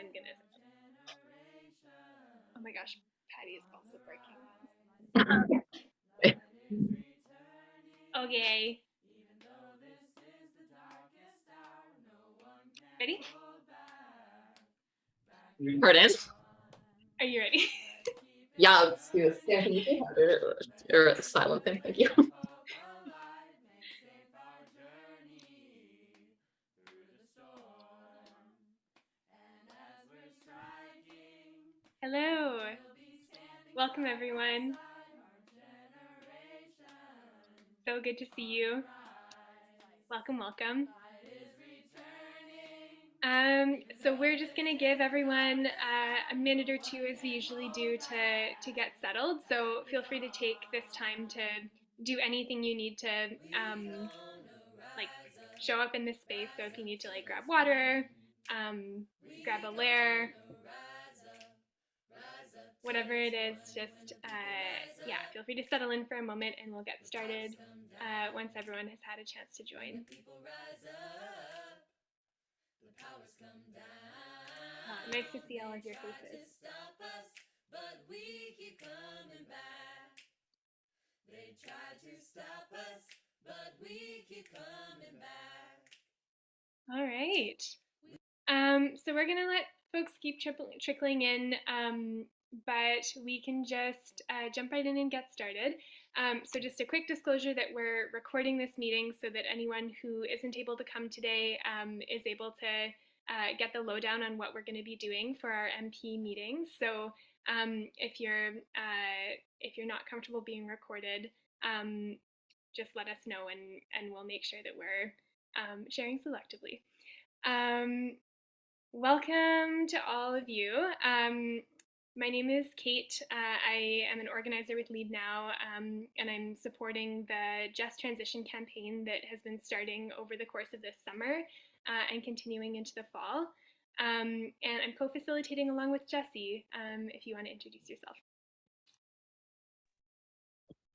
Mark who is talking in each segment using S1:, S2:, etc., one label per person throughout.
S1: I'm gonna. Oh my gosh, Patty is also breaking things. Okay. Ready?
S2: Pardon?
S1: Are you ready?
S2: Yeah, let's do this. Yeah, can you do that? Or a silent thing, thank you.
S1: Hello. Welcome, everyone. So good to see you. Welcome, welcome. So we're just gonna give everyone a minute or two, as we usually do, to get settled. So feel free to take this time to do anything you need to, like show up in this space. So if you need to like grab water, grab a lair, whatever it is, just yeah, feel free to settle in for a moment, and we'll get started once everyone has had a chance to join. Nice to see all of your faces.
S3: But we keep coming back. They tried to stop us, but we keep coming back.
S1: All right. So we're gonna let folks keep trickling in, but we can just jump right in and get started. So just a quick disclosure that we're recording this meeting so that anyone who isn't able to come today is able to get the lowdown on what we're going to be doing for our MP meetings. So if you're not comfortable being recorded, just let us know, and we'll make sure that we're sharing selectively. Welcome to all of you. My name is Kate. I am an organizer with Lead Now, and I'm supporting the Just Transition campaign that has been starting over the course of this summer and continuing into the fall. And I'm co-facilitating along with Jessie, if you want to introduce yourself.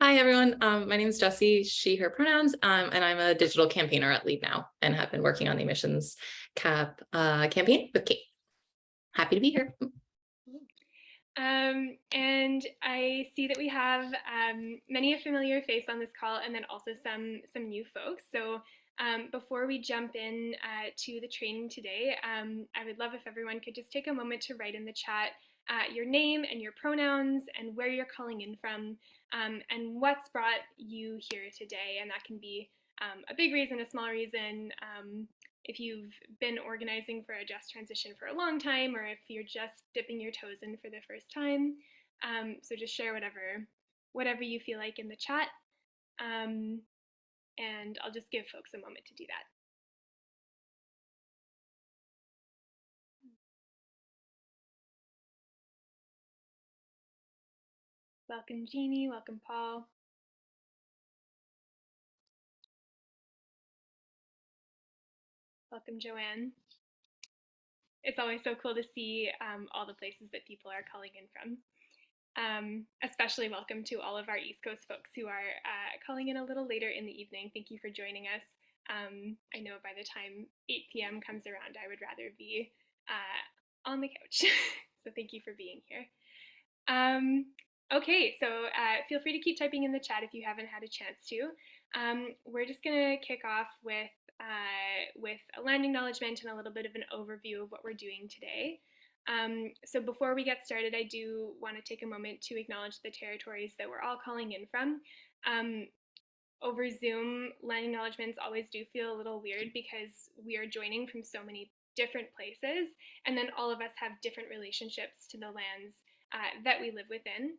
S2: Hi, everyone. My name is Jessie, she, her pronouns, and I'm a digital campaigner at Lead Now and have been working on the emissions cap campaign with Kate. Happy to be here.
S1: And I see that we have many a familiar face on this call, and then also some new folks. So before we jump in to the training today, I would love if everyone could just take a moment to write in the chat your name and your pronouns and where you're calling in from, and what's brought you here today. And that can be a big reason, a small reason. If you've been organizing for a Just Transition for a long time, or if you're just dipping your toes in for the first time. So just share whatever you feel like in the chat. And I'll just give folks a moment to do that. Welcome, Jeannie. Welcome, Paul. Welcome, Joanne. It's always so cool to see all the places that people are calling in from. Especially welcome to all of our East Coast folks who are calling in a little later in the evening. Thank you for joining us. I know by the time 8 p.m. comes around, I would rather be on the couch. So thank you for being here. Okay, so feel free to keep typing in the chat if you haven't had a chance to. We're just gonna kick off with a land acknowledgement and a little bit of an overview of what we're doing today. So before we get started, I do want to take a moment to acknowledge the territories that we're all calling in from. Over Zoom, land acknowledgements always do feel a little weird because we are joining from so many different places, and then all of us have different relationships to the lands that we live within.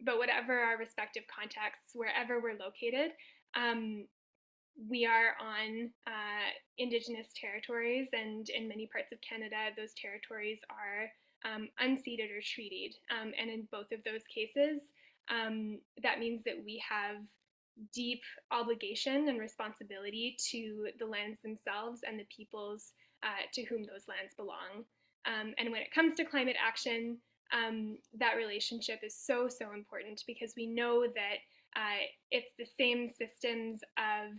S1: But whatever our respective contexts, wherever we're located, we are on Indigenous territories, and in many parts of Canada, those territories are unceded or treated. And in both of those cases, that means that we have deep obligation and responsibility to the lands themselves and the peoples to whom those lands belong. And when it comes to climate action, that relationship is so important, because we know that it's the same systems of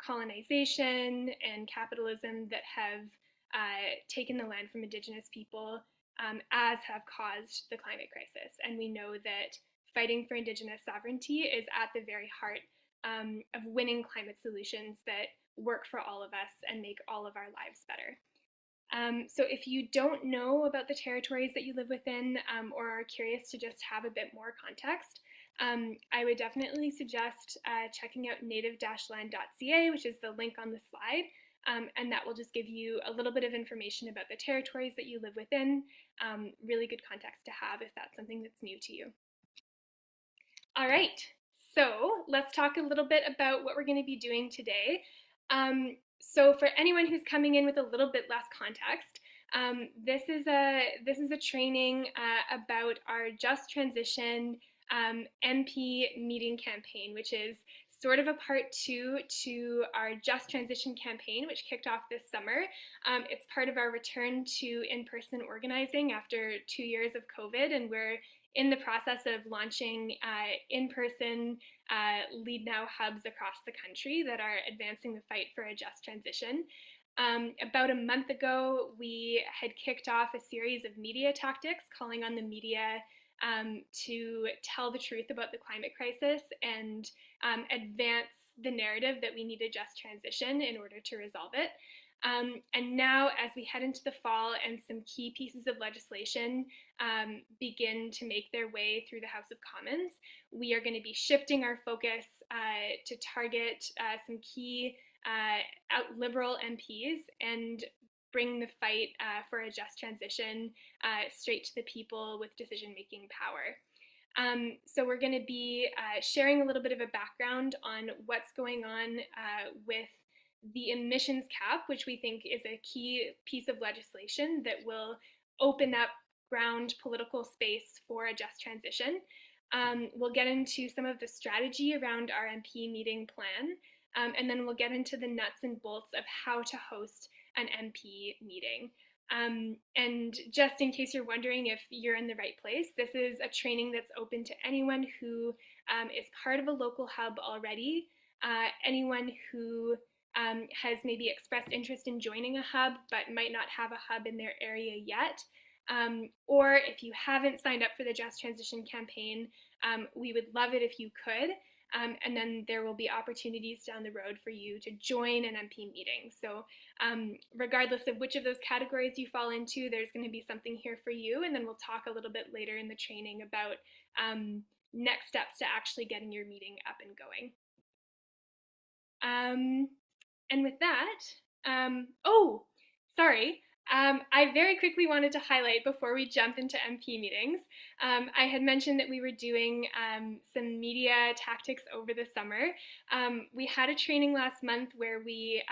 S1: colonization and capitalism that have taken the land from Indigenous people as have caused the climate crisis. And we know that fighting for Indigenous sovereignty is at the very heart of winning climate solutions that work for all of us and make all of our lives better. So if you don't know about the territories that you live within or are curious to just have a bit more context, I would definitely suggest checking out native-land.ca, which is the link on the slide, and that will just give you a little bit of information about the territories that you live within, really good context to have if that's something that's new to you. All right, so let's talk a little bit about what we're going to be doing today. So for anyone who's coming in with a little bit less context, this is a training about our Just Transition MP meeting campaign, which is sort of a part 2 to our Just Transition campaign, which kicked off this summer. It's part of our return to in-person organizing after 2 years of COVID, and we're in the process of launching in-person Lead Now hubs across the country that are advancing the fight for a just transition. About a month ago, we had kicked off a series of media tactics calling on the media to tell the truth about the climate crisis and advance the narrative that we need a just transition in order to resolve it. And now, as we head into the fall and some key pieces of legislation begin to make their way through the House of Commons, we are going to be shifting our focus to target some key Liberal MPs and bring the fight for a just transition straight to the people with decision-making power. So we're going to be sharing a little bit of a background on what's going on with the emissions cap, which we think is a key piece of legislation that will open up ground political space for a just transition. We'll get into some of the strategy around our MP meeting plan, and then we'll get into the nuts and bolts of how to host an MP meeting. And just in case you're wondering if you're in the right place, this is a training that's open to anyone who is part of a local hub already, anyone who has maybe expressed interest in joining a hub but might not have a hub in their area yet. Or if you haven't signed up for the Just Transition campaign, we would love it if you could. And then there will be opportunities down the road for you to join an MP meeting. So regardless of which of those categories you fall into, there's going to be something here for you. And then we'll talk a little bit later in the training about next steps to actually getting your meeting up and going. And with that, I very quickly wanted to highlight before we jump into MP meetings, I had mentioned that we were doing some media tactics over the summer. We had a training last month where we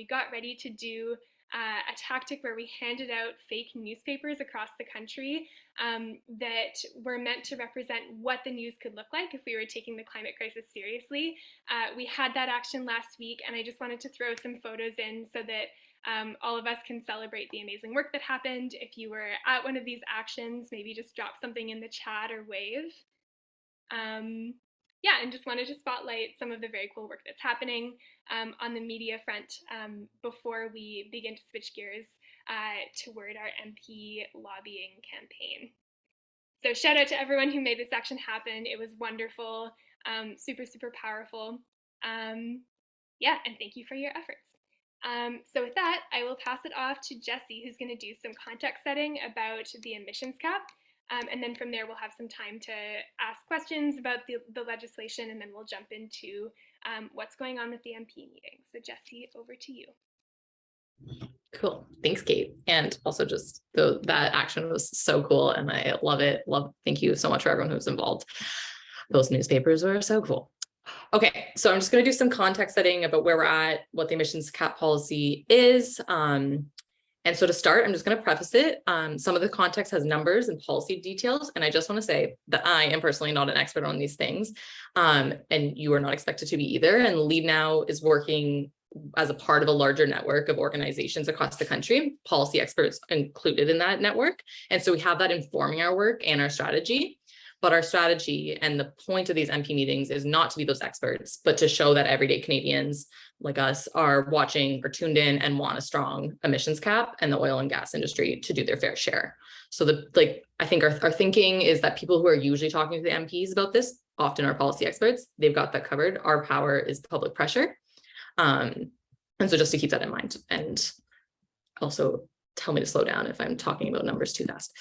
S1: got ready to do a tactic where we handed out fake newspapers across the country that were meant to represent what the news could look like if we were taking the climate crisis seriously. We had that action last week, and I just wanted to throw some photos in so that all of us can celebrate the amazing work that happened. If you were at one of these actions, maybe just drop something in the chat or wave. Yeah, and just wanted to spotlight some of the very cool work that's happening on the media front before we begin to switch gears toward our MP lobbying campaign. So shout out to everyone who made this action happen. It was wonderful, super, super powerful. Yeah, and thank you for your efforts. So with that, I will pass it off to Jessie, who's going to do some context setting about the emissions cap. And then from there, we'll have some time to ask questions about the legislation, and then we'll jump into what's going on with the MP meeting. So Jessie, over to you.
S2: Cool. Thanks, Kate. And also just that action was so cool, and I love it. Thank you so much for everyone who's involved. Those newspapers were so cool. Okay, so I'm just going to do some context setting about where we're at, what the emissions cap policy is. And so to start, I'm just going to preface it. Some of the context has numbers and policy details. And I just want to say that I am personally not an expert on these things. And you are not expected to be either. And Lead Now is working as a part of a larger network of organizations across the country, policy experts included in that network. And so we have that informing our work and our strategy. But our strategy and the point of these MP meetings is not to be those experts, but to show that everyday Canadians like us are watching or tuned in and want a strong emissions cap, and the oil and gas industry to do their fair share. So I think our thinking is that people who are usually talking to the MPs about this often are policy experts. They've got that covered. Our power is public pressure. And so just to keep that in mind, and also tell me to slow down if I'm talking about numbers too fast.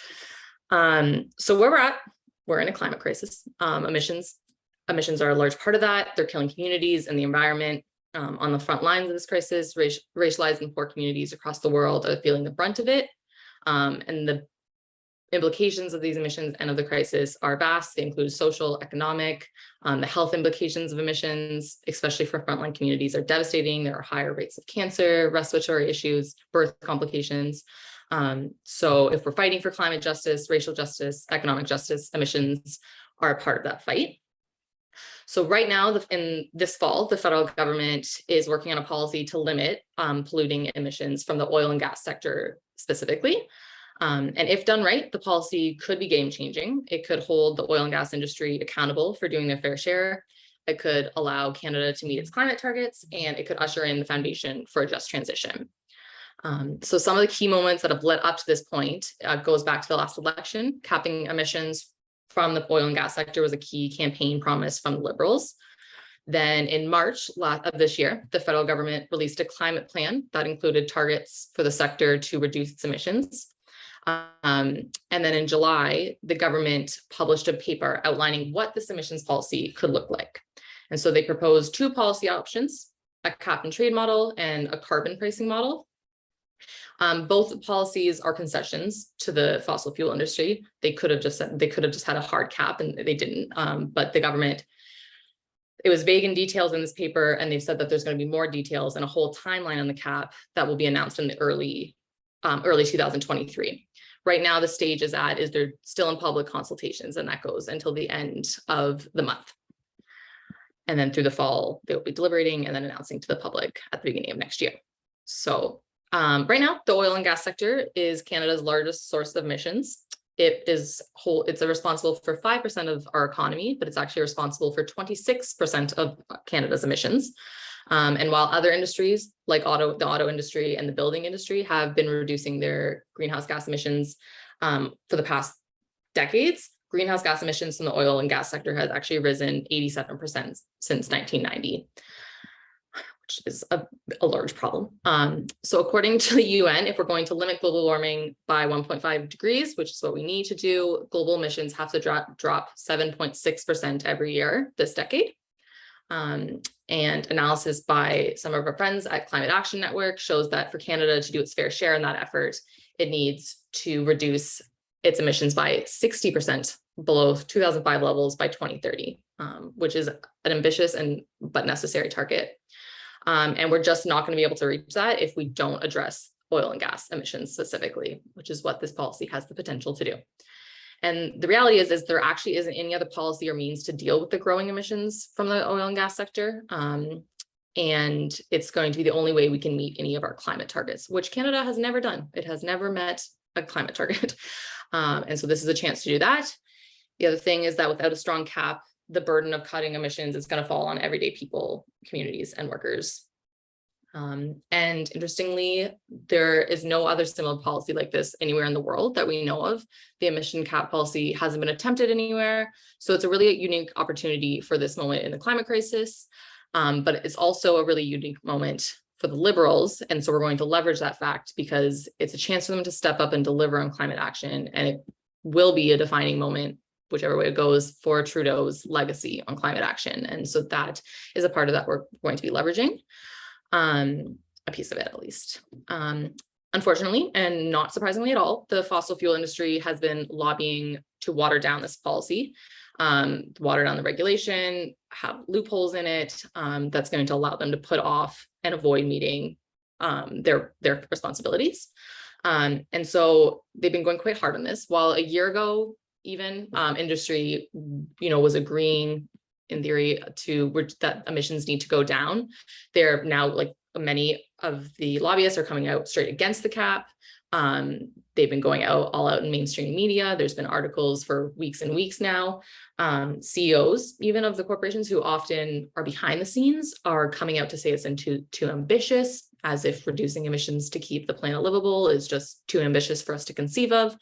S2: So where we're in a climate crisis. Emissions are a large part of that. They're killing communities and the environment. On the front lines of this crisis, racialized and poor communities across the world are feeling the brunt of it. And the implications of these emissions and of the crisis are vast. They include social, economic, the health implications of emissions, especially for frontline communities, are devastating. There are higher rates of cancer, respiratory issues, birth complications. So if we're fighting for climate justice, racial justice, economic justice, emissions are a part of that fight. So right now, in this fall, the federal government is working on a policy to limit polluting emissions from the oil and gas sector specifically. And if done right, the policy could be game-changing. It could hold the oil and gas industry accountable for doing their fair share. It could allow Canada to meet its climate targets, and it could usher in the foundation for a just transition. So some of the key moments that have led up to this point goes back to the last election. Capping emissions from the oil and gas sector was a key campaign promise from the Liberals. Then in March of this year, the federal government released a climate plan that included targets for the sector to reduce its emissions. And then in July, the government published a paper outlining what this emissions policy could look like. And so they proposed two policy options, a cap and trade model and a carbon pricing model. Both policies are concessions to the fossil fuel industry. They could have just had a hard cap, and they didn't. But the government, it was vague in details in this paper, and they've said that there's going to be more details and a whole timeline on the cap that will be announced in the early 2023. Right now, the stage is they're still in public consultations, and that goes until the end of the month. And then through the fall, they will be deliberating and then announcing to the public at the beginning of next year. So right now, the oil and gas sector is Canada's largest source of emissions. It's responsible for 5% of our economy, but it's actually responsible for 26% of Canada's emissions. And while other industries like the auto industry and the building industry have been reducing their greenhouse gas emissions for the past decades, greenhouse gas emissions from the oil and gas sector has actually risen 87% since 1990. Which is a large problem. So according to the UN, if we're going to limit global warming by 1.5 degrees, which is what we need to do, global emissions have to drop 7.6% every year this decade. And analysis by some of our friends at Climate Action Network shows that for Canada to do its fair share in that effort, it needs to reduce its emissions by 60% below 2005 levels by 2030, which is an ambitious but necessary target. And we're just not going to be able to reach that if we don't address oil and gas emissions specifically, which is what this policy has the potential to do. And the reality is there actually isn't any other policy or means to deal with the growing emissions from the oil and gas sector. And it's going to be the only way we can meet any of our climate targets, which Canada has never done. It has never met a climate target. And so this is a chance to do that. The other thing is that without a strong cap, the burden of cutting emissions is going to fall on everyday people, communities, and workers. And interestingly, there is no other similar policy like this anywhere in the world that we know of. The emission cap policy hasn't been attempted anywhere. So it's a really unique opportunity for this moment in the climate crisis. But it's also a really unique moment for the Liberals. And so we're going to leverage that fact because it's a chance for them to step up and deliver on climate action. And it will be a defining moment, whichever way it goes, for Trudeau's legacy on climate action. And so that is a part of that we're going to be leveraging. A piece of it at least. Unfortunately, and not surprisingly at all, the fossil fuel industry has been lobbying to water down this policy, water down the regulation, have loopholes in it that's going to allow them to put off and avoid meeting their responsibilities. And so they've been going quite hard on this. While a year ago, even industry, was agreeing in theory that emissions need to go down. They're now, like many of the lobbyists are coming out straight against the cap. They've been going out all out in mainstream media. There's been articles for weeks and weeks now. CEOs, even of the corporations who often are behind the scenes, are coming out to say it's too ambitious, as if reducing emissions to keep the planet livable is just too ambitious for us to conceive of.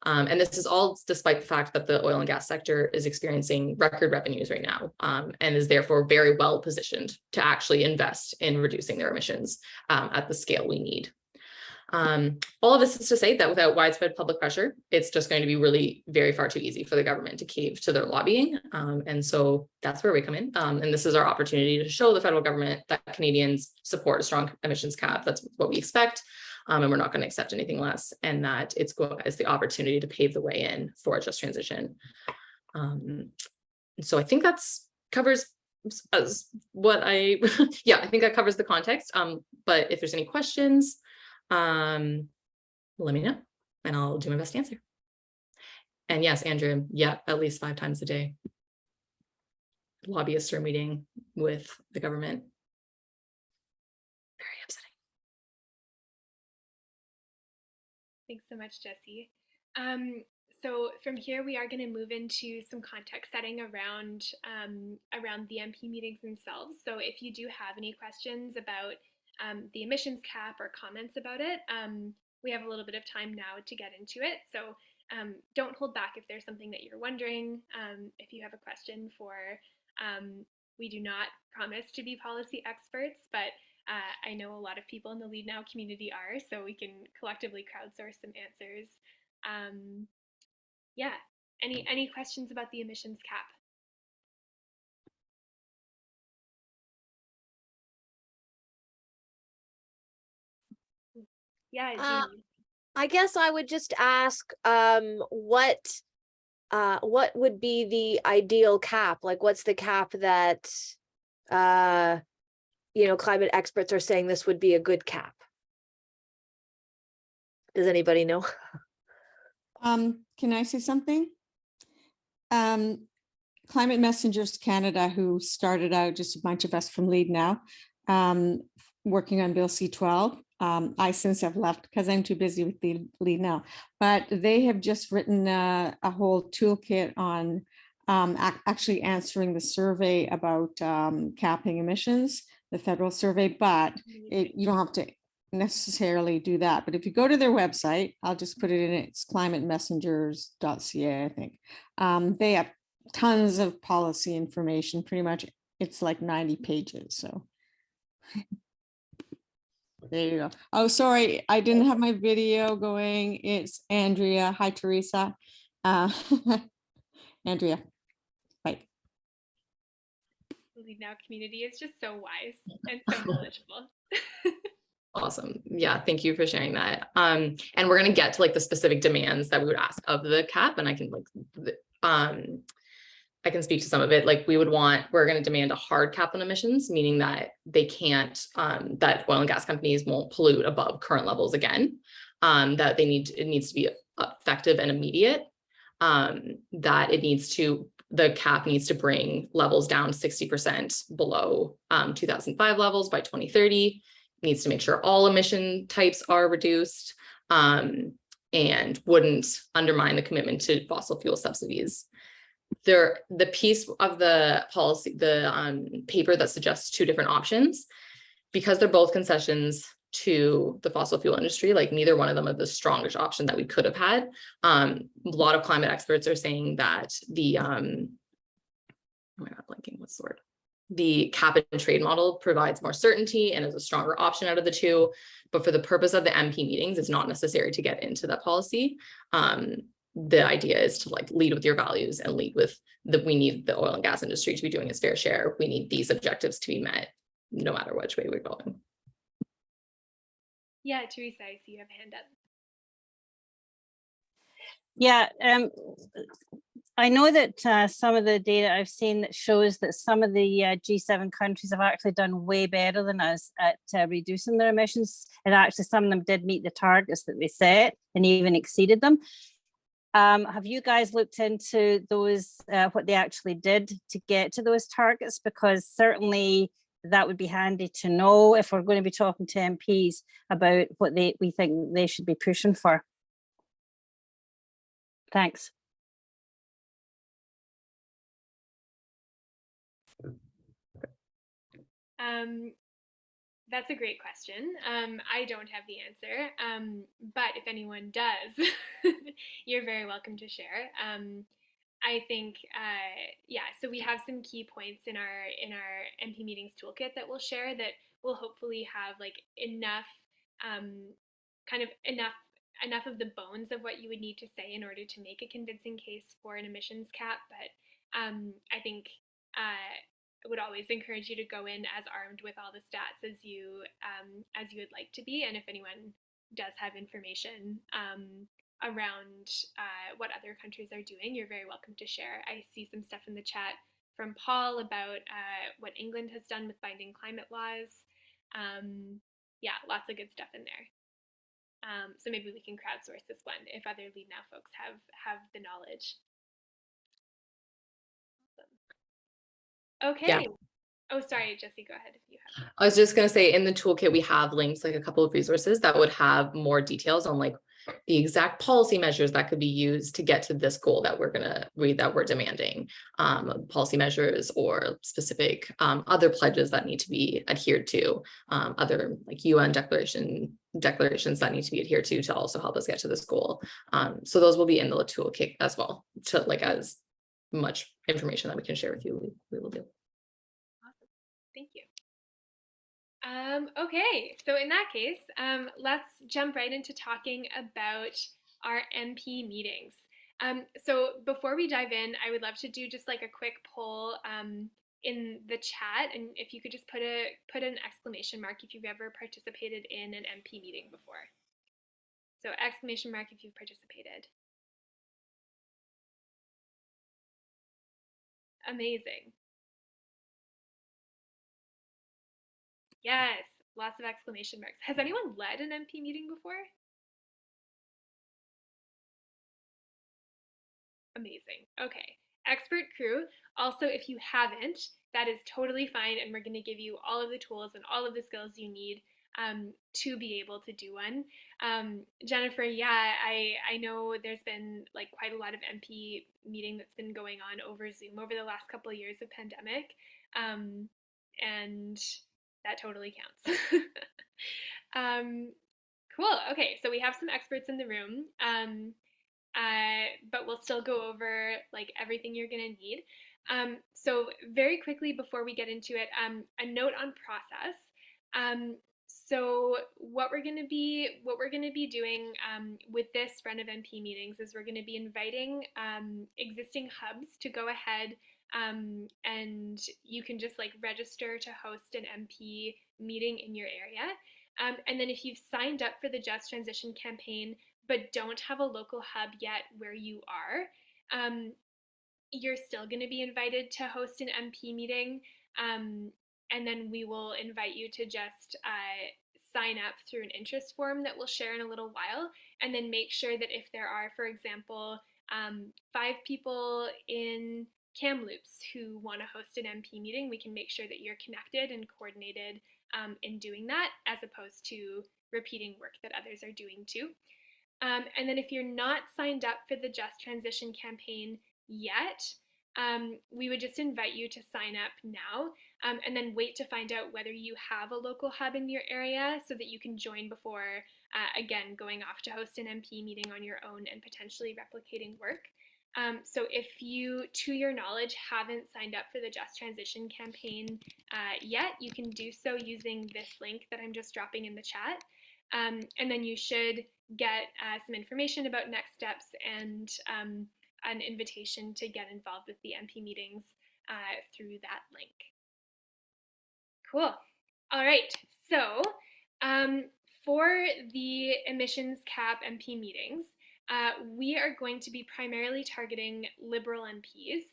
S2: And this is all despite the fact that the oil and gas sector is experiencing record revenues right now, and is therefore very well positioned to actually invest in reducing their emissions at the scale we need. All of this is to say that without widespread public pressure, it's just going to be really very far too easy for the government to cave to their lobbying. And so that's where we come in. And this is our opportunity to show the federal government that Canadians support a strong emissions cap. That's what we expect. And we're not going to accept anything less, and that it's the opportunity to pave the way in for a just transition. So I think that's covers as what I think that covers the context. But if there's any questions, let me know and I'll do my best to answer. And yes, Andrew, yeah, at least 5 times a day. Lobbyists are meeting with the government. Very upsetting.
S1: Thanks so much, Jessie. So from here, we are going to move into some context setting around the MP meetings themselves. So if you do have any questions about the emissions cap or comments about it, we have a little bit of time now to get into it. So don't hold back if there's something that you're wondering. If you have a question we do not promise to be policy experts, but I know a lot of people in the Lead Now community are, so we can collectively crowdsource some answers. Yeah, any questions about the emissions cap? Yeah, Jeannie.
S4: I guess I would just ask, what would be the ideal cap? Like, what's the cap that, climate experts are saying this would be a good cap? Does anybody know?
S5: Can I say something? Climate Messengers Canada, who started out, just a bunch of us from Lead Now, working on Bill C-12. I since have left because I'm too busy with the Lead Now, but they have just written a whole toolkit on actually answering the survey about capping emissions, the federal survey, but you don't have to necessarily do that. But if you go to their website, I'll just put it in, it's climatemessengers.ca, I think. They have tons of policy information, pretty much it's like 90 pages. So there you go. Oh, sorry, I didn't have my video going. It's Andrea. Hi, Teresa. Andrea. Right.
S1: The Lead Now community is just so wise and so knowledgeable.
S2: Awesome. Yeah, thank you for sharing that. And we're going to get to like the specific demands that we would ask of the cap, and I can I can speak to some of it. Like we're going to demand a hard cap on emissions, meaning that they can't, that oil and gas companies won't pollute above current levels again, that it needs to be effective and immediate, that the cap needs to bring levels down 60% below 2005 levels by 2030, needs to make sure all emission types are reduced, and wouldn't undermine the commitment to fossil fuel subsidies. The piece of the policy, the paper that suggests 2 different options, because they're both concessions to the fossil fuel industry, like neither one of them are the strongest option that we could have had. A lot of climate experts are saying that the the cap and trade model provides more certainty and is a stronger option out of the 2. But for the purpose of the MP meetings, it's not necessary to get into that policy. The idea is to like lead with your values and lead with we need the oil and gas industry to be doing its fair share. We need these objectives to be met no matter which way we're going.
S1: Yeah, Teresa, I see you have a hand up.
S6: Yeah, I know that some of the data I've seen that shows that some of the G7 countries have actually done way better than us at reducing their emissions. And actually some of them did meet the targets that they set and even exceeded them. Have you guys looked into those, what they actually did to get to those targets? Because certainly that would be handy to know if we're going to be talking to MPs about what we think they should be pushing for. Thanks.
S1: That's a great question. I don't have the answer, but if anyone does, you're very welcome to share. I think, yeah. So we have some key points in our MP meetings toolkit that we'll share that will hopefully have like enough, kind of enough of the bones of what you would need to say in order to make a convincing case for an emissions cap. But I think I would always encourage you to go in as armed with all the stats as you would like to be. And if anyone does have information around what other countries are doing, you're very welcome to share. I see some stuff in the chat from Paul about what England has done with binding climate laws. Yeah, lots of good stuff in there. So maybe we can crowdsource this one if other Lead Now folks have the knowledge. Okay.
S2: Yeah.
S1: Oh, sorry, Jesse, go ahead if you have.
S2: I was just going to say in the toolkit, we have links, like a couple of resources that would have more details on like the exact policy measures that could be used to get to this goal that we're demanding, policy measures or specific other pledges that need to be adhered to, other like UN declarations that need to be adhered to also help us get to this goal. So those will be in the toolkit as well, to like as much information that we can share with you, we will do.
S1: Thank you. Okay, so in that case, let's jump right into talking about our MP meetings. So before we dive in, I would love to do just like a quick poll in the chat, and if you could just put an exclamation mark if you've ever participated in an MP meeting before. So exclamation mark if you've participated. Amazing. Yes, lots of exclamation marks. Has anyone led an MP meeting before? Amazing. Okay. Expert crew. Also, if you haven't, that is totally fine. And we're going to give you all of the tools and all of the skills you need to be able to do one. Jennifer, yeah, I know there's been like quite a lot of MP meeting that's been going on over Zoom over the last couple of years of pandemic. And that totally counts. Cool. Okay, so we have some experts in the room, but we'll still go over like everything you're gonna need. So very quickly before we get into it, a note on process. So what we're gonna be doing with this run of MP meetings is we're gonna be inviting existing hubs to go ahead. And you can just like register to host an MP meeting in your area. And then if you've signed up for the Just Transition campaign, but don't have a local hub yet where you are, you're still going to be invited to host an MP meeting. And then we will invite you to just sign up through an interest form that we'll share in a little while. And then make sure that if there are, for example, 5 people in Kamloops who want to host an MP meeting, we can make sure that you're connected and coordinated in doing that, as opposed to repeating work that others are doing too. And then if you're not signed up for the Just Transition campaign yet, we would just invite you to sign up now, and then wait to find out whether you have a local hub in your area so that you can join before, again, going off to host an MP meeting on your own and potentially replicating work. So if you, to your knowledge, haven't signed up for the Just Transition campaign yet, you can do so using this link that I'm just dropping in the chat. And then you should get some information about next steps and an invitation to get involved with the MP meetings through that link. Cool. All right. So for the emissions cap MP meetings, we are going to be primarily targeting Liberal MPs.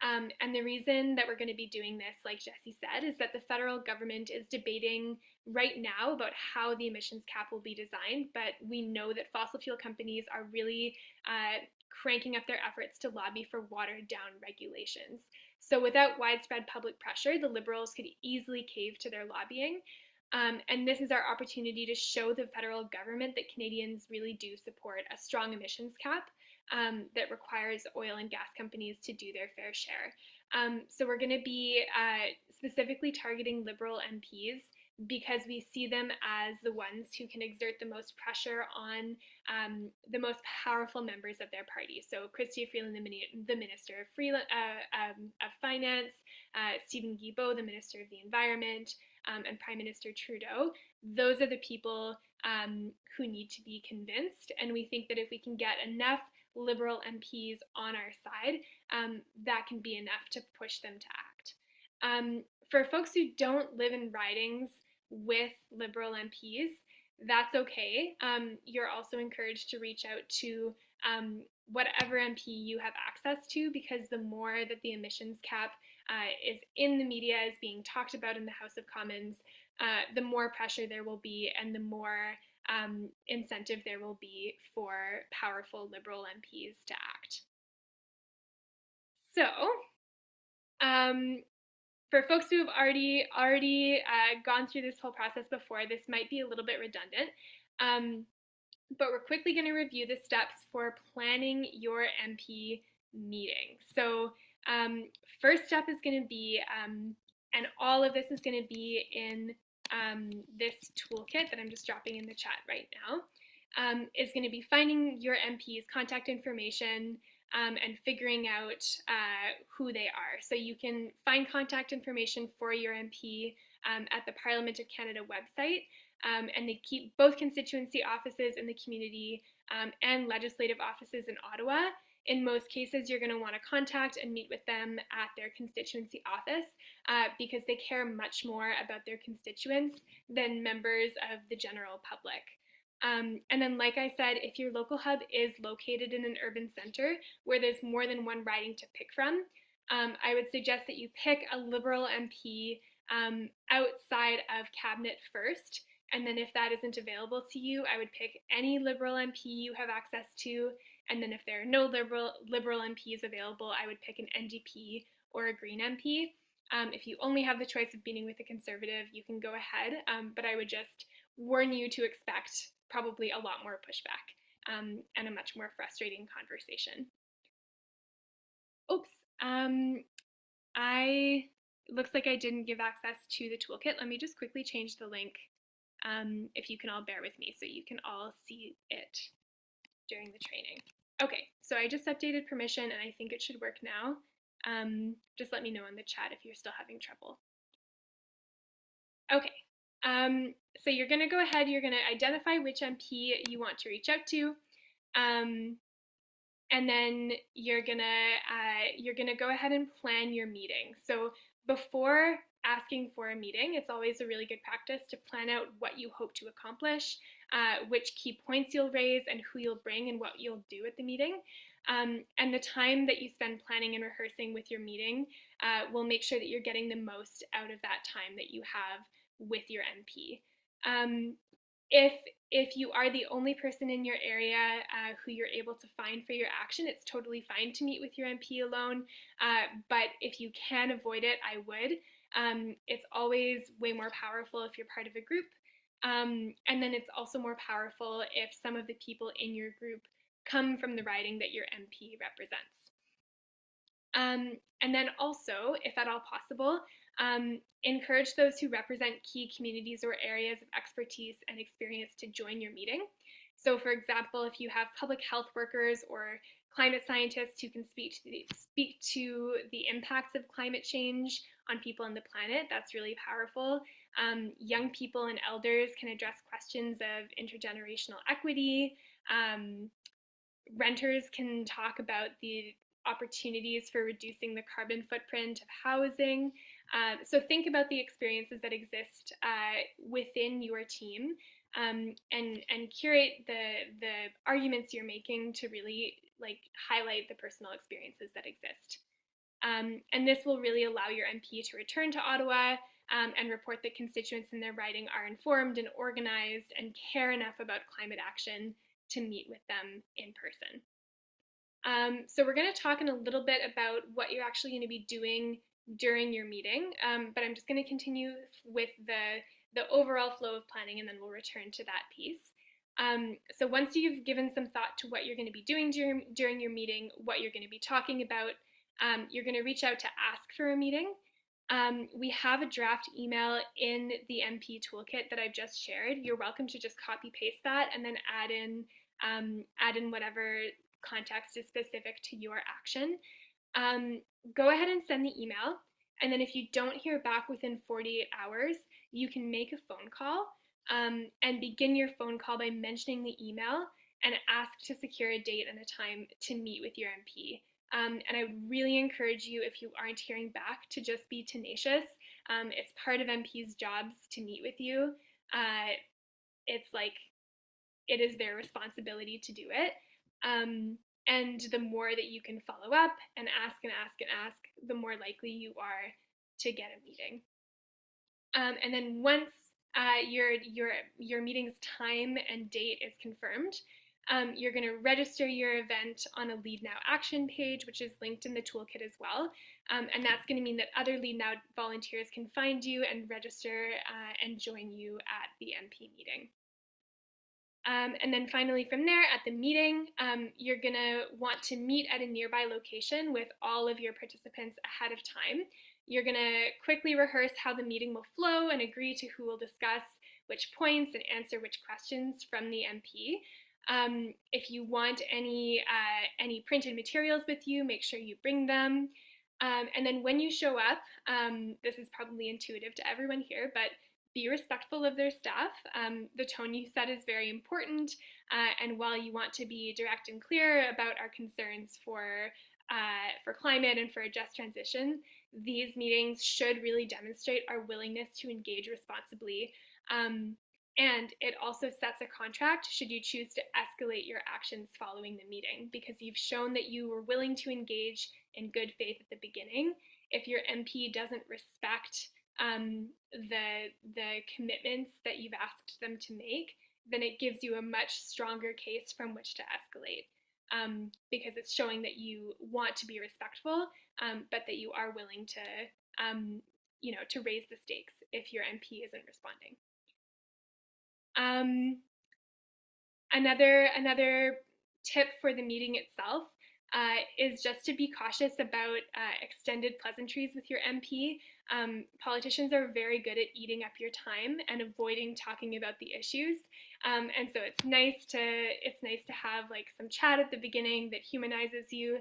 S1: And the reason that we're going to be doing this, like Jesse said, is that the federal government is debating right now about how the emissions cap will be designed. But we know that fossil fuel companies are really cranking up their efforts to lobby for watered down regulations. So without widespread public pressure, the Liberals could easily cave to their lobbying. And this is our opportunity to show the federal government that Canadians really do support a strong emissions cap that requires oil and gas companies to do their fair share. So we're going to be specifically targeting Liberal MPs because we see them as the ones who can exert the most pressure on the most powerful members of their party. So Chrystia Freeland, the Minister of Finance, Stephen Guilbeault, the Minister of the Environment, and Prime Minister Trudeau. Those are the people who need to be convinced. And we think that if we can get enough Liberal MPs on our side, that can be enough to push them to act. For folks who don't live in ridings with Liberal MPs, that's okay. You're also encouraged to reach out to whatever MP you have access to, because the more that the emissions cap is in the media, is being talked about in the House of Commons, the more pressure there will be and the more incentive there will be for powerful Liberal MPs to act. So, for folks who have already gone through this whole process before, this might be a little bit redundant, but we're quickly going to review the steps for planning your MP meeting. So first step is going to be, and all of this is going to be in this toolkit that I'm just dropping in the chat right now, is going to be finding your MP's contact information, and figuring out who they are. So you can find contact information for your MP at the Parliament of Canada website, and they keep both constituency offices in the community and legislative offices in Ottawa. In most cases, you're going to want to contact and meet with them at their constituency office because they care much more about their constituents than members of the general public. And then, like I said, if your local hub is located in an urban center where there's more than one riding to pick from, I would suggest that you pick a Liberal MP outside of Cabinet first. And then if that isn't available to you, I would pick any Liberal MP you have access to. And then if there are no Liberal MPs available, I would pick an NDP or a Green MP. If you only have the choice of meeting with a Conservative, you can go ahead, but I would just warn you to expect probably a lot more pushback and a much more frustrating conversation. Oops, looks like I didn't give access to the toolkit. Let me just quickly change the link, if you can all bear with me so you can all see it during the training. Okay, so I just updated permission and I think it should work now. Just let me know in the chat if you're still having trouble. Okay, so you're going to go ahead, you're going to identify which MP you want to reach out to, and then you're going to go ahead and plan your meeting. So before asking for a meeting, it's always a really good practice to plan out what you hope to accomplish, which key points you'll raise, and who you'll bring, and what you'll do at the meeting. And the time that you spend planning and rehearsing with your meeting will make sure that you're getting the most out of that time that you have with your MP. If you are the only person in your area who you're able to find for your action, it's totally fine to meet with your MP alone. But if you can avoid it, I would. It's always way more powerful if you're part of a group. And then it's also more powerful if some of the people in your group come from the riding that your MP represents. And then also, if at all possible, encourage those who represent key communities or areas of expertise and experience to join your meeting. So for example, if you have public health workers or climate scientists who can speak to the impacts of climate change on people on the planet, that's really powerful. Young people and elders can address questions of intergenerational equity. Renters can talk about the opportunities for reducing the carbon footprint of housing. So think about the experiences that exist within your team, and curate the arguments you're making to really highlight the personal experiences that exist. And this will really allow your MP to return to Ottawa and report that constituents in their riding are informed and organized and care enough about climate action to meet with them in person. So we're going to talk in a little bit about what you're actually going to be doing during your meeting, but I'm just going to continue with the overall flow of planning, and then we'll return to that piece. So once you've given some thought to what you're going to be doing during your meeting, what you're going to be talking about, you're going to reach out to ask for a meeting. We have a draft email in the MP toolkit that I've just shared. You're welcome to just copy paste that and then add in whatever context is specific to your action. Go ahead and send the email. And then if you don't hear back within 48 hours, you can make a phone call and begin your phone call by mentioning the email and ask to secure a date and a time to meet with your MP. And I would really encourage you, if you aren't hearing back, to just be tenacious. It's part of MP's jobs to meet with you. It's like, it is their responsibility to do it. And the more that you can follow up and ask and ask and ask, the more likely you are to get a meeting. And then once your meeting's time and date is confirmed, you're going to register your event on a Lead Now action page, which is linked in the toolkit as well. And that's going to mean that other Lead Now volunteers can find you and register and join you at the MP meeting. And then finally from there, at the meeting, you're going to want to meet at a nearby location with all of your participants ahead of time. You're going to quickly rehearse how the meeting will flow and agree to who will discuss which points and answer which questions from the MP. If you want any printed materials with you, make sure you bring them. And then when you show up, this is probably intuitive to everyone here, but be respectful of their staff. The tone you set is very important. And while you want to be direct and clear about our concerns for climate and for a just transition, these meetings should really demonstrate our willingness to engage responsibly. And it also sets a contract should you choose to escalate your actions following the meeting, because you've shown that you were willing to engage in good faith at the beginning. If your MP doesn't respect the commitments that you've asked them to make, then it gives you a much stronger case from which to escalate, because it's showing that you want to be respectful, but that you are willing to, to raise the stakes if your MP isn't responding. Another tip for the meeting itself is just to be cautious about extended pleasantries with your MP. Politicians are very good at eating up your time and avoiding talking about the issues. And so it's nice to have like some chat at the beginning that humanizes you,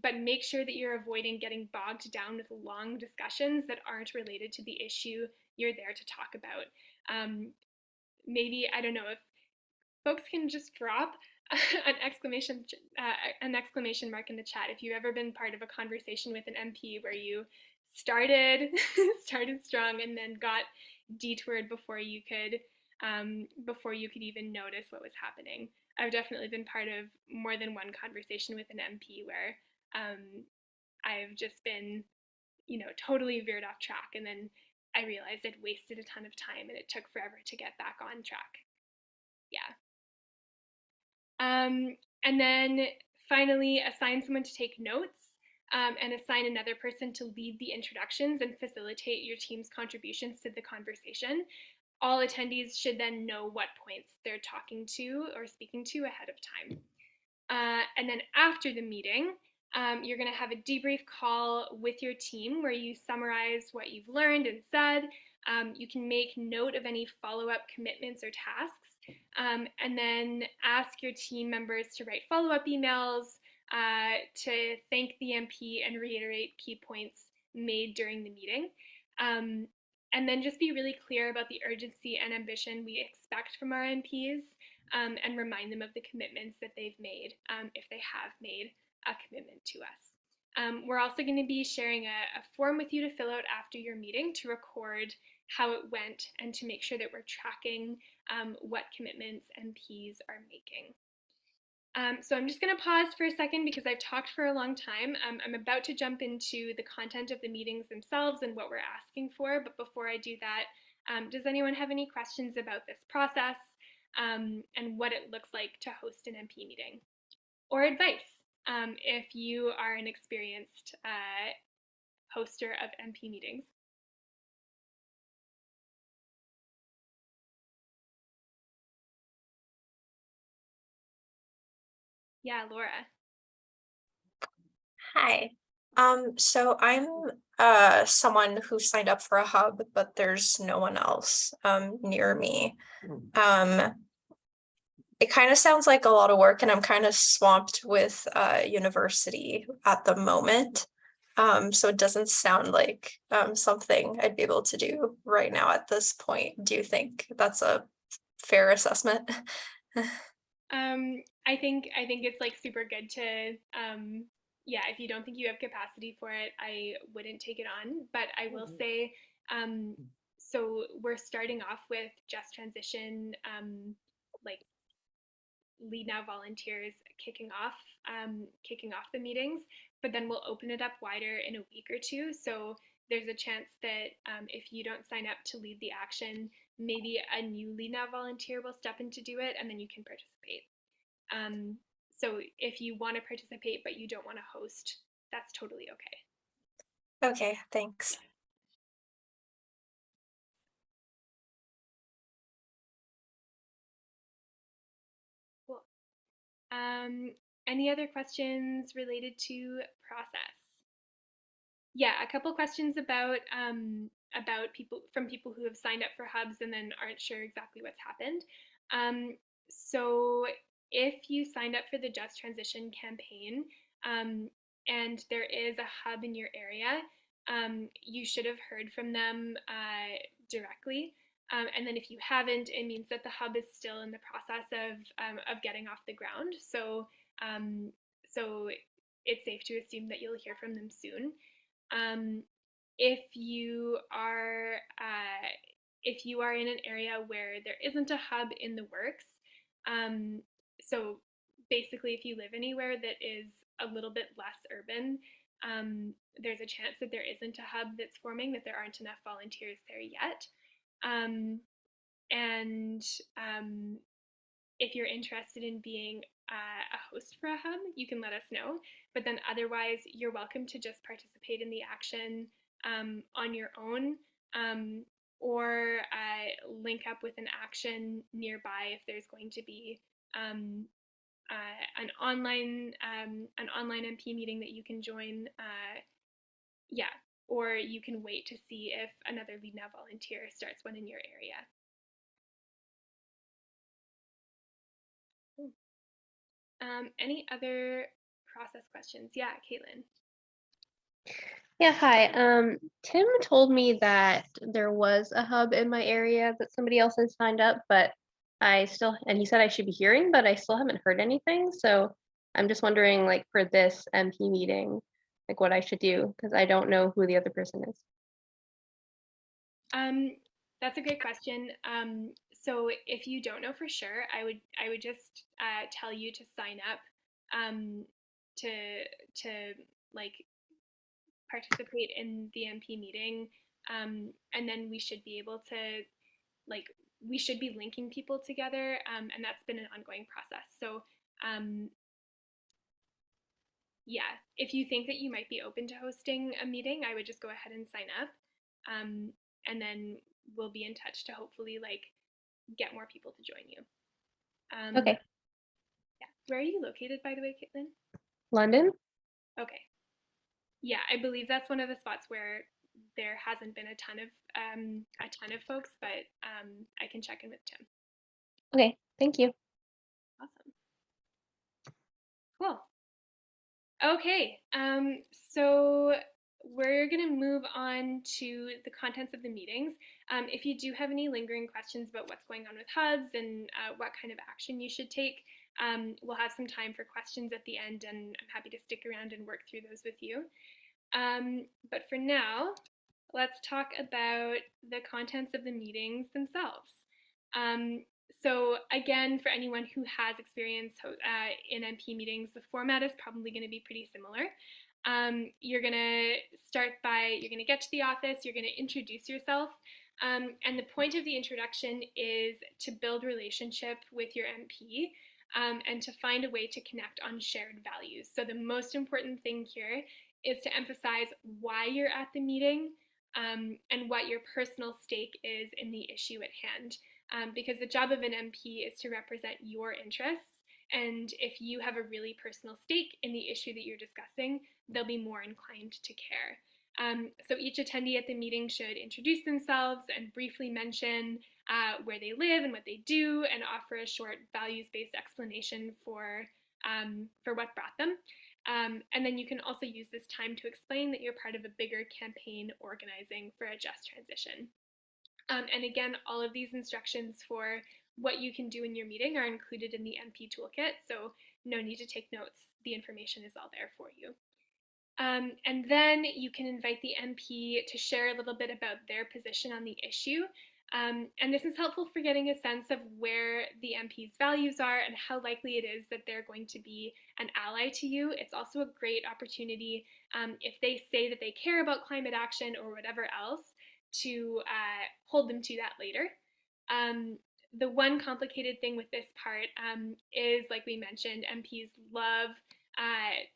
S1: but make sure that you're avoiding getting bogged down with long discussions that aren't related to the issue you're there to talk about. Maybe, I don't know, if folks can just drop an exclamation mark in the chat if you've ever been part of a conversation with an MP where you started strong and then got detoured before you could even notice what was happening. I've definitely been part of more than one conversation with an MP where I've just been, totally veered off track, and then I realized I'd wasted a ton of time and it took forever to get back on track. Yeah. And then finally, assign someone to take notes, and assign another person to lead the introductions and facilitate your team's contributions to the conversation. All attendees should then know what points they're talking to or speaking to ahead of time. And then after the meeting, you're going to have a debrief call with your team where you summarize what you've learned and said. You can make note of any follow-up commitments or tasks, and then ask your team members to write follow-up emails to thank the MP and reiterate key points made during the meeting. And then just be really clear about the urgency and ambition we expect from our MPs, and remind them of the commitments that they've made, if they have made a commitment to us. We're also going to be sharing a form with you to fill out after your meeting to record how it went and to make sure that we're tracking what commitments MPs are making. So I'm just going to pause for a second because I've talked for a long time. I'm about to jump into the content of the meetings themselves and what we're asking for, but before I do that, does anyone have any questions about this process and what it looks like to host an MP meeting? Or advice? if you are an experienced hoster of MP meetings. Yeah, Laura.
S7: Hi. So I'm someone who signed up for a hub, but there's no one else near me. It kind of sounds like a lot of work, and I'm kind of swamped with university at the moment. So it doesn't sound like something I'd be able to do right now at this point. Do you think that's a fair assessment?
S1: I think it's like super good to yeah, if you don't think you have capacity for it, I wouldn't take it on. But I will say, so we're starting off with Just Transition, like Lead Now volunteers kicking off the meetings, but then we'll open it up wider in a week or two. So there's a chance that if you don't sign up to lead the action, maybe a new Lead Now volunteer will step in to do it, and then you can participate. So if you want to participate but you don't want to host, that's totally okay.
S7: Okay, thanks.
S1: Cool. Any other questions related to process? Yeah, a couple questions about people who have signed up for hubs and then aren't sure exactly what's happened. So if you signed up for the Just Transition campaign, and there is a hub in your area, you should have heard from them directly. And then if you haven't, it means that the hub is still in the process of getting off the ground. So so it's safe to assume that you'll hear from them soon. If you are in an area where there isn't a hub in the works, so basically if you live anywhere that is a little bit less urban, there's a chance that there isn't a hub that's forming, that there aren't enough volunteers there yet. And if you're interested in being a host for a hub, you can let us know. But then otherwise, you're welcome to just participate in the action on your own, or link up with an action nearby if there's going to be an online MP meeting that you can join. Yeah, or you can wait to see if another Lead Now volunteer starts one in your area. Any other process questions? Yeah, Caitlin.
S8: Yeah, hi. Tim told me that there was a hub in my area that somebody else had signed up, but and he said I should be hearing, but I still haven't heard anything. So I'm just wondering, like, for this MP meeting, like what I should do, because I don't know who the other person is.
S1: That's a great question. So if you don't know for sure, I would just tell you to sign up to like participate in the MP meeting, and then we should be able to we should be linking people together, and that's been an ongoing process. So yeah, if you think that you might be open to hosting a meeting, I would just go ahead and sign up, and then we'll be in touch to hopefully get more people to join you.
S8: Okay.
S1: Yeah. Where are you located, by the way, Caitlin?
S8: London?
S1: Okay. Yeah, I believe that's one of the spots where there hasn't been a ton of folks, but I can check in with Tim.
S8: Okay, thank you.
S1: Awesome. Cool. Okay, so we're going to move on to the contents of the meetings. If you do have any lingering questions about what's going on with hubs and what kind of action you should take, we'll have some time for questions at the end, and I'm happy to stick around and work through those with you. But for now, let's talk about the contents of the meetings themselves. So again, for anyone who has experience in MP meetings, the format is probably going to be pretty similar. You're going to get to the office, you're going to introduce yourself, and the point of the introduction is to build relationship with your MP. and to find a way to connect on shared values. So the most important thing here is to emphasize why you're at the meeting, and what your personal stake is in the issue at hand. Because the job of an MP is to represent your interests. And if you have a really personal stake in the issue that you're discussing, they'll be more inclined to care. So each attendee at the meeting should introduce themselves and briefly mention where they live and what they do, and offer a short values-based explanation for what brought them. And then you can also use this time to explain that you're part of a bigger campaign organizing for a just transition. And again, all of these instructions for what you can do in your meeting are included in the MP toolkit, so no need to take notes. The information is all there for you. And then you can invite the MP to share a little bit about their position on the issue. And this is helpful for getting a sense of where the MP's values are and how likely it is that they're going to be an ally to you. It's also a great opportunity, if they say that they care about climate action or whatever else, to hold them to that later. The one complicated thing with this part is, like we mentioned, MPs love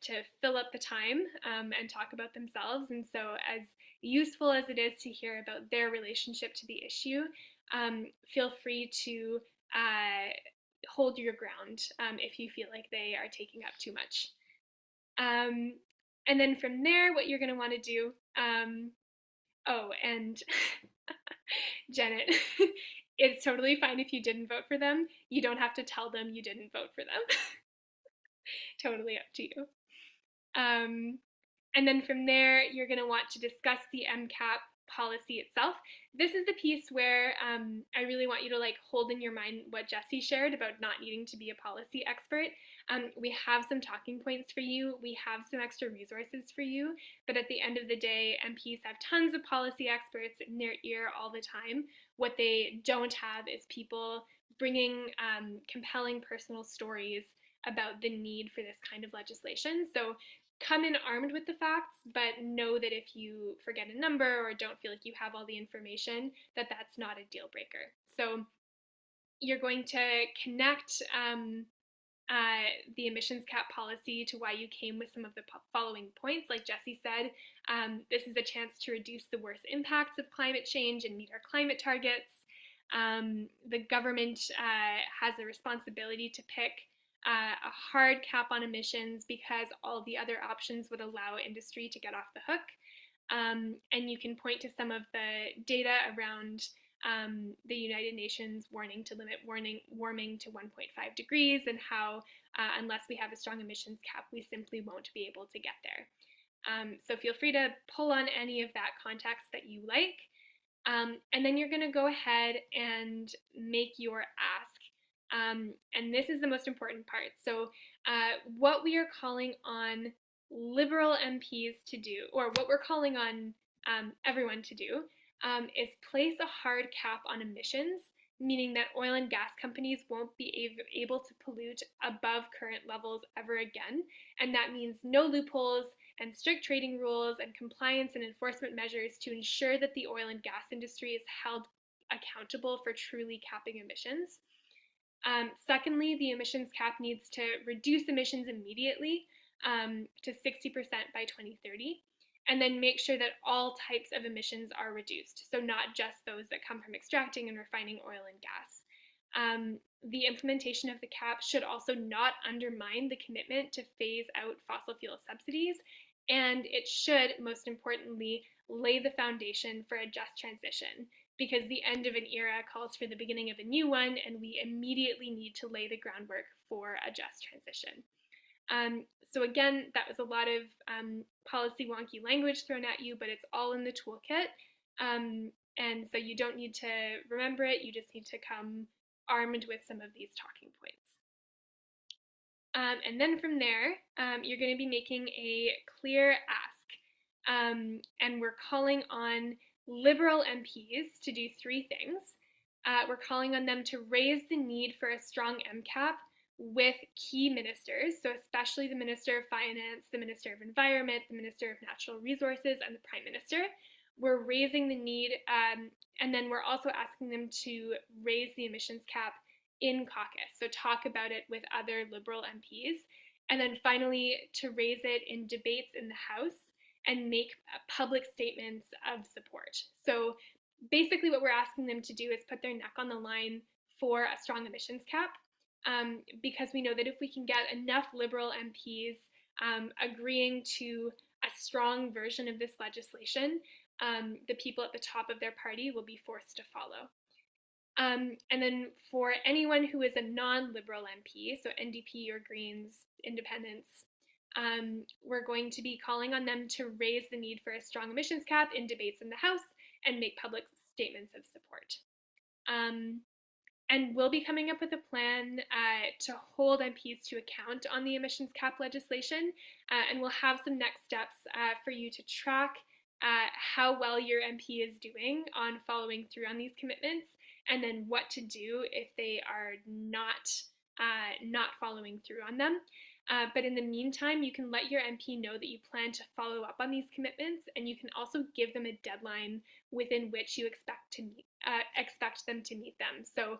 S1: to fill up the time and talk about themselves. And so as useful as it is to hear about their relationship to the issue, feel free to hold your ground if you feel like they are taking up too much. And then from there, what you're going to want to do, oh, and Janet, it's totally fine if you didn't vote for them. You don't have to tell them you didn't vote for them. Totally up to you. And then from there, you're going to want to discuss the MCAP policy itself. This is the piece where I really want you to hold in your mind what Jesse shared about not needing to be a policy expert. We have some talking points for you. We have some extra resources for you. But at the end of the day, MPs have tons of policy experts in their ear all the time. What they don't have is people bringing compelling personal stories about the need for this kind of legislation. So come in armed with the facts, but know that if you forget a number or don't feel like you have all the information, that's not a deal breaker. So you're going to connect the emissions cap policy to why you came with some of the following points. Like Jesse said, this is a chance to reduce the worst impacts of climate change and meet our climate targets. The government has a responsibility to pick a hard cap on emissions because all the other options would allow industry to get off the hook. And you can point to some of the data around the United Nations warning to limit warming to 1.5 degrees and how unless we have a strong emissions cap, we simply won't be able to get there. So feel free to pull on any of that context that you like. And then you're going to go ahead and make your ask. And this is the most important part. So what we are calling on Liberal MPs to do, or what we're calling on everyone to do, is place a hard cap on emissions, meaning that oil and gas companies won't be able to pollute above current levels ever again. And that means no loopholes and strict trading rules and compliance and enforcement measures to ensure that the oil and gas industry is held accountable for truly capping emissions. Secondly, the emissions cap needs to reduce emissions immediately to 60% by 2030, and then make sure that all types of emissions are reduced, so not just those that come from extracting and refining oil and gas. The implementation of the cap should also not undermine the commitment to phase out fossil fuel subsidies, and it should, most importantly, lay the foundation for a just transition, because the end of an era calls for the beginning of a new one, and we immediately need to lay the groundwork for a just transition. So again, that was a lot of policy wonky language thrown at you, but it's all in the toolkit. And so you don't need to remember it, you just need to come armed with some of these talking points. And then from there, you're going to be making a clear ask. And we're calling on Liberal MPs to do three things. We're calling on them to raise the need for a strong MCAP with key ministers, so especially the Minister of Finance, the Minister of Environment, the Minister of Natural Resources, and the Prime Minister. We're raising the need, and then we're also asking them to raise the emissions cap in caucus. So talk about it with other Liberal MPs. And then finally, to raise it in debates in the House and make public statements of support. So basically what we're asking them to do is put their neck on the line for a strong emissions cap, because we know that if we can get enough Liberal MPs agreeing to a strong version of this legislation, the people at the top of their party will be forced to follow. And then for anyone who is a non-Liberal MP, so NDP or Greens, Independents, we're going to be calling on them to raise the need for a strong emissions cap in debates in the House and make public statements of support. And we'll be coming up with a plan to hold MPs to account on the emissions cap legislation, and we'll have some next steps for you to track how well your MP is doing on following through on these commitments, and then what to do if they are not following through on them. But in the meantime, you can let your MP know that you plan to follow up on these commitments, and you can also give them a deadline within which you expect them to meet them. So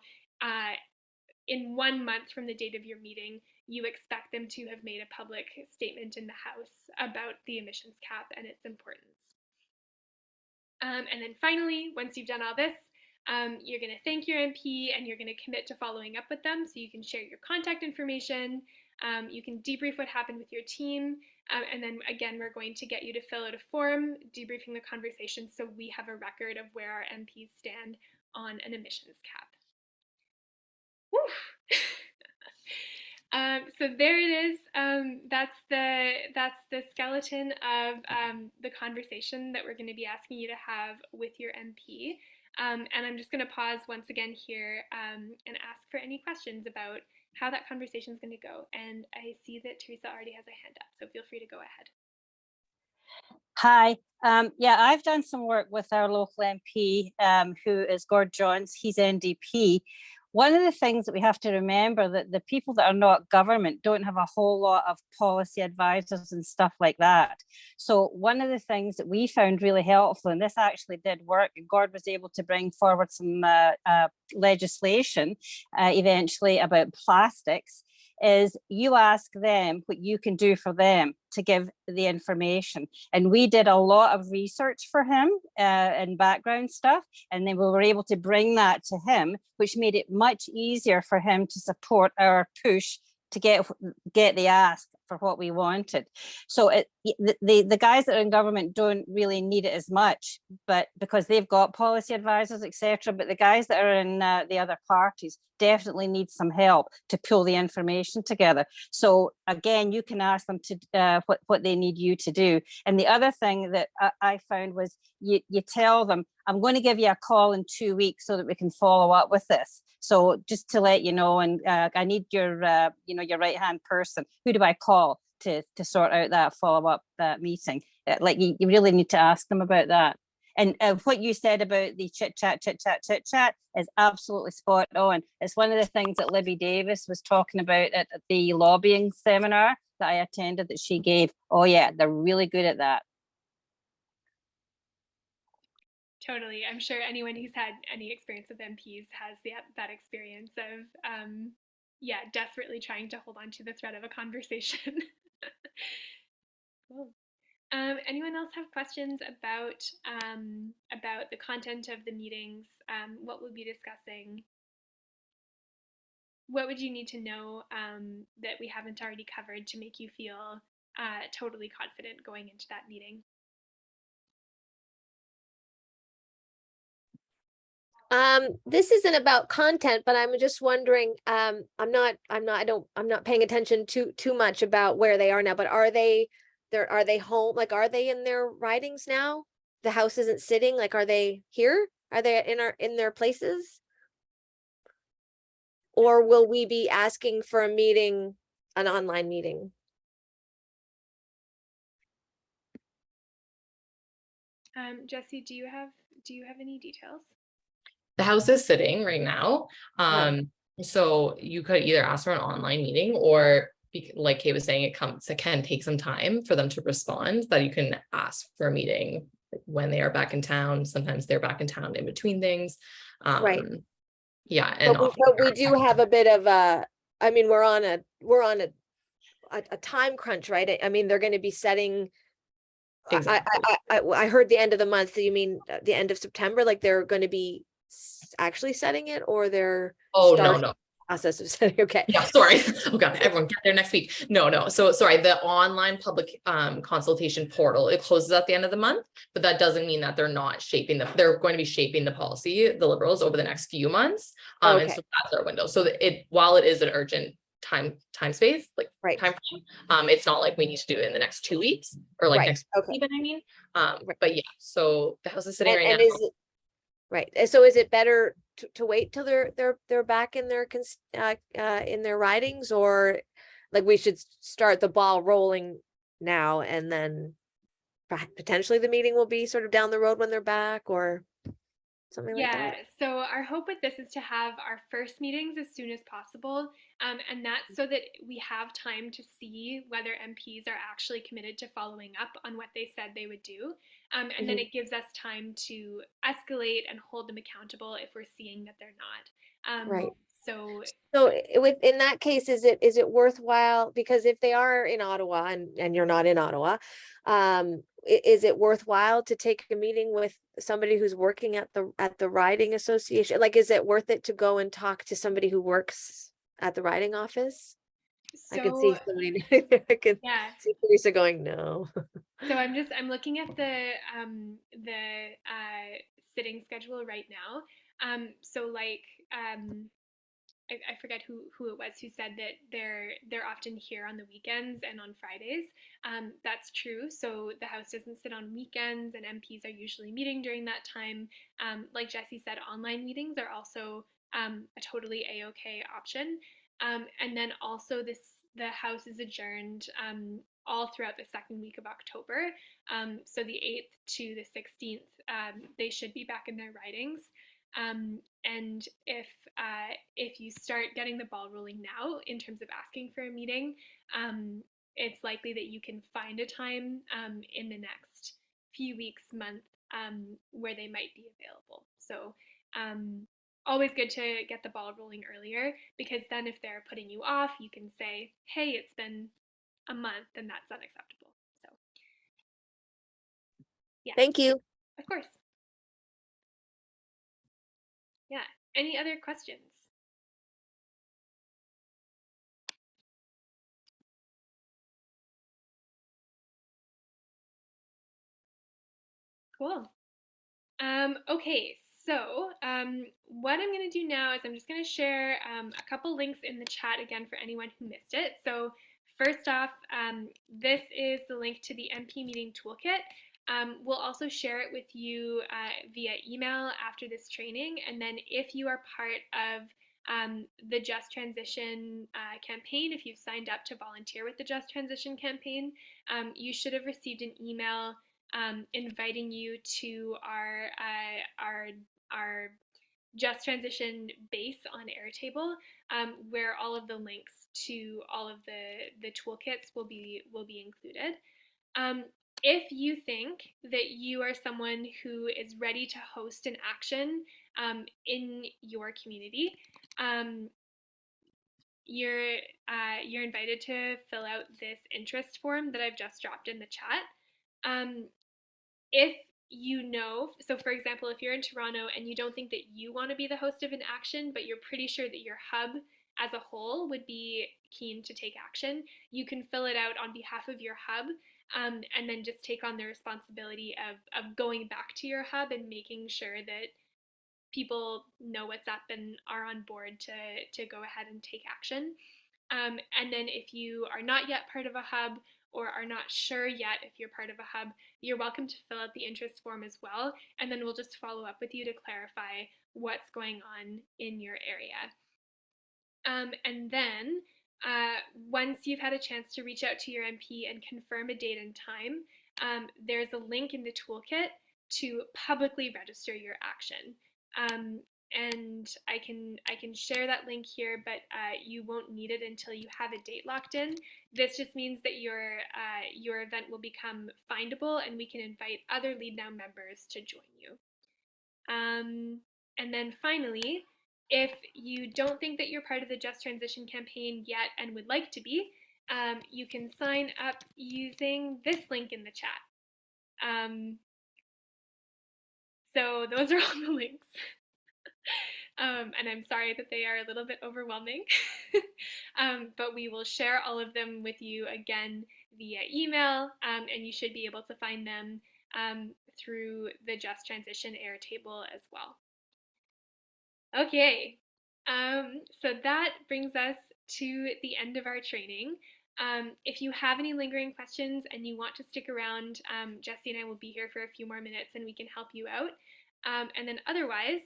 S1: in 1 month from the date of your meeting, you expect them to have made a public statement in the House about the emissions cap and its importance. And then finally, once you've done all this, you're going to thank your MP and you're going to commit to following up with them, so you can share your contact information. You can debrief what happened with your team, and then again, we're going to get you to fill out a form debriefing the conversation so we have a record of where our MPs stand on an emissions cap. Woo! So there it is. That's the skeleton of the conversation that we're going to be asking you to have with your MP. And I'm just going to pause once again here and ask for any questions about how that conversation is going to go. And I see that Teresa already has a hand up, so feel free to go ahead.
S6: Hi. Yeah, I've done some work with our local MP, who is Gord Johns. He's NDP. One of the things that we have to remember that the people that are not government don't have a whole lot of policy advisors and stuff like that. So one of the things that we found really helpful, and this actually did work, and Gord was able to bring forward some legislation eventually about plastics, is you ask them what you can do for them to give the information. And we did a lot of research for him and background stuff, and then we were able to bring that to him, which made it much easier for him to support our push to get the ask for what we wanted. So the guys that are in government don't really need it as much, but because they've got policy advisors, etc. But the guys that are in the other parties definitely need some help to pull the information together. So again, you can ask them to what they need you to do. And the other thing that I found was you tell them, I'm going to give you a call in 2 weeks so that we can follow up with this. So just to let you know, and I need your your right hand person. Who do I call to sort out that follow up meeting? Like you really need to ask them about that. And what you said about the chit chat is absolutely spot on. It's one of the things that Libby Davis was talking about at the lobbying seminar that I attended that she gave. Oh yeah, they're really good at that.
S1: Totally. I'm sure anyone who's had any experience with MPs has that experience of, desperately trying to hold on to the thread of a conversation. Cool. Anyone else have questions about the content of the meetings? What we'll be discussing? What would you need to know that we haven't already covered to make you feel totally confident going into that meeting?
S4: This isn't about content, but I'm just wondering, I'm not paying attention too much about where they are now, but are they home? Like, are they in their ridings now? The House isn't sitting, like, are they here? Are they in their places? Or will we be asking for a meeting, an online meeting?
S1: Jesse, do you have any details?
S2: The House is sitting right now. So you could either ask for an online meeting, or like Kate was saying, it can take some time for them to respond, that you can ask for a meeting when they are back in town. Sometimes they're back in town in between things.
S4: Right.
S2: Yeah, and
S4: But we do have a bit of a, I mean, we're on a time crunch, right? I mean, they're going to be setting.
S2: exactly.
S4: I heard the end of the month. So you mean the end of September? Like they're going to be actually setting it, or they're
S2: Oh, no,
S4: starting
S2: no.
S4: the process of setting? Okay.
S2: Yeah, sorry. Oh God, everyone get there next week. No. So sorry, the online public consultation portal, it closes at the end of the month, but that doesn't mean that they're not shaping they're going to be shaping the policy, the Liberals, over the next few months. And
S4: Okay.
S2: so that's our window. So while it is an urgent time space, like
S4: Right.
S2: time frame, it's not like we need to do it in the next 2 weeks or like
S4: Right.
S2: next
S4: Okay.
S2: week even, I mean.
S4: Right.
S2: But yeah, so the House is sitting right
S4: And
S2: now.
S4: is it right? And so is it better to wait till they're back in their ridings, or like we should start the ball rolling now, and then potentially the meeting will be sort of down the road when they're back, or something like
S1: Yeah,
S4: that?
S1: so our hope with this is to have our first meetings as soon as possible, and that's so that we have time to see whether MPs are actually committed to following up on what they said they would do, and then
S4: Mhm.
S1: it gives us time to escalate and hold them accountable if we're seeing that they're not.
S4: Right.
S1: So
S4: So in that case, is it worthwhile? Because if they are in Ottawa and you're not in Ottawa, is it worthwhile to take a meeting with somebody who's working at the riding association? Like, is it worth it to go and talk to somebody who works at the riding office? I could
S1: so
S4: see somebody, I could
S1: yeah.
S4: see Teresa going, no.
S1: So I'm looking at the sitting schedule right now. So like I forget who it was who said that they're often here on the weekends and on Fridays. That's true. So the House doesn't sit on weekends, and MPs are usually meeting during that time. Like Jesse said, online meetings are also a totally a-okay option. And then also the House is adjourned all throughout the second week of October. So the 8th to the 16th, they should be back in their ridings. And if you start getting the ball rolling now in terms of asking for a meeting, it's likely that you can find a time in the next few weeks, month, where they might be available. So always good to get the ball rolling earlier, because then if they're putting you off, you can say, hey, it's been a month, and that's unacceptable. So yeah,
S4: Thank you.
S1: of course. Yeah. Any other questions? Cool. Okay, so what I'm going to do now is I'm just going to share a couple links in the chat again for anyone who missed it. So first off, this is the link to the MP meeting toolkit. We'll also share it with you via email after this training. And then if you are part of the Just Transition campaign, if you've signed up to volunteer with the Just Transition campaign, you should have received an email inviting you to our Just Transition base on Airtable, where all of the links to all of the toolkits will be included. If you think that you are someone who is ready to host an action in your community, you're invited to fill out this interest form that I've just dropped in the chat. If you know, so for example, if you're in Toronto and you don't think that you want to be the host of an action, but you're pretty sure that your hub as a whole would be keen to take action, you can fill it out on behalf of your hub, and then just take on the responsibility of going back to your hub and making sure that people know what's up and are on board to go ahead and take action. And then if you are not yet part of a hub, or are not sure yet if you're part of a hub, you're welcome to fill out the interest form as well, and then we'll just follow up with you to clarify what's going on in your area. And then once you've had a chance to reach out to your MP and confirm a date and time, there's a link in the toolkit to publicly register your action. And I can share that link here, but you won't need it until you have a date locked in. This just means that your event will become findable, and we can invite other Lead Now members to join you. And then finally, If you don't think that you're part of the Just Transition campaign yet and would like to be, you can sign up using this link in the chat. So those are all the links. And I'm sorry that they are a little bit overwhelming, but we will share all of them with you again via email, and you should be able to find them through the Just Transition Airtable as well. Okay, so that brings us to the end of our training. If you have any lingering questions and you want to stick around, Jesse and I will be here for a few more minutes and we can help you out. And then otherwise,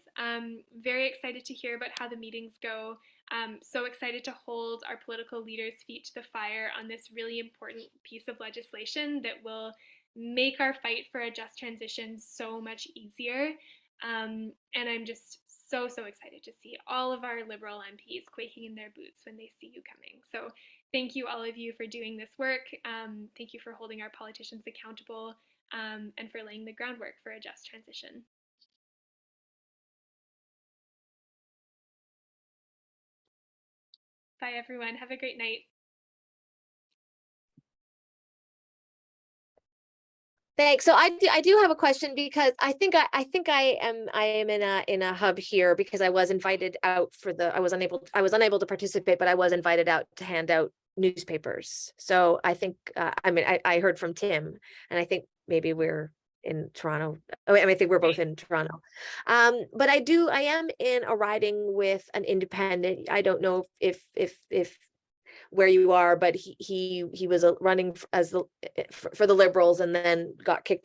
S1: very excited to hear about how the meetings go. So excited to hold our political leaders' feet to the fire on this really important piece of legislation that will make our fight for a just transition so much easier. And I'm just so excited to see all of our Liberal MPs quaking in their boots when they see you coming. So thank you all of you for doing this work. Thank you for holding our politicians accountable, and for laying the groundwork for a just transition. Bye everyone, have a great night.
S4: Thanks. So I do have a question, because I think I am in a hub here because I was invited out for I was unable to participate, but I was invited out to hand out newspapers. So I think I heard from Tim, and I think maybe we're in Toronto. I think we're both in Toronto. But I am in a riding with an independent. I don't know if where you are, but he was running as for the Liberals and then got kicked out